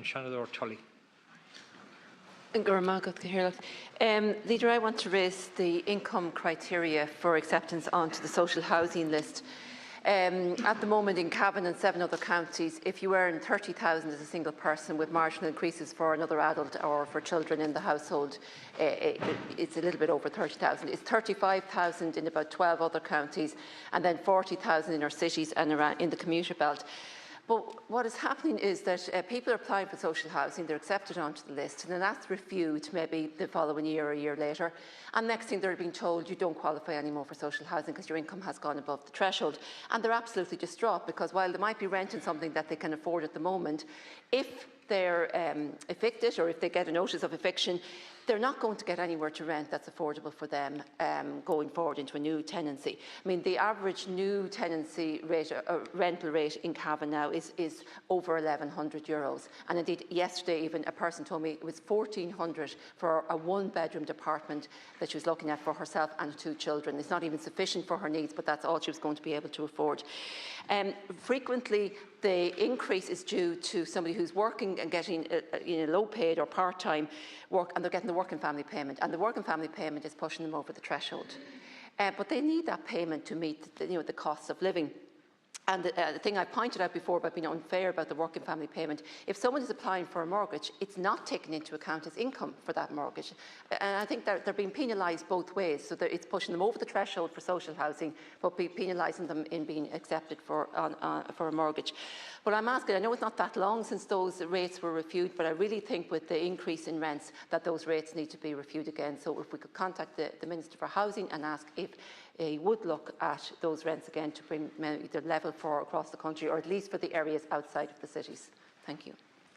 Shanador Tully. Leader, I want to raise the income criteria for acceptance onto the social housing list. At the moment in Cavan and 7 other counties, if you earn 30,000 as a single person with marginal increases for another adult or for children in the household, it's a little bit over 30,000. It's 35,000 in about 12 other counties and then 40,000 in our cities and around in the commuter belt. But what is happening is that people are applying for social housing, they're accepted onto the list, and then that's reviewed maybe the following year or a year later. And next thing they're being told you don't qualify anymore for social housing because your income has gone above the threshold. And they're absolutely distraught because while they might be renting something that they can afford at the moment, if they're evicted or if they get a notice of eviction, they're not going to get anywhere to rent that's affordable for them going forward into a new tenancy. I mean, the average new tenancy rate, rental rate in Cavan now is over €1,100. And indeed, yesterday even a person told me it was €1,400 for a one-bedroom apartment that she was looking at for herself and 2 children. It's not even sufficient for her needs, but that's all she was going to be able to afford. Frequently, the increase is due to somebody who's working and getting low-paid or part-time work, and they're getting the working family payment, and the working family payment is pushing them over the threshold. But they need that payment to meet the costs of living. And the thing I pointed out before about being unfair about the working family payment, if someone is applying for a mortgage, it's not taken into account as income for that mortgage. And I think they're being penalised both ways. So it's pushing them over the threshold for social housing, but penalising them in being accepted for a mortgage. But I'm asking, I know it's not that long since those rates were reviewed, but I really think with the increase in rents that those rates need to be reviewed again. So if we could contact the Minister for Housing and ask if he would look at those rents again to bring either level for across the country or at least for the areas outside of the cities. Thank you.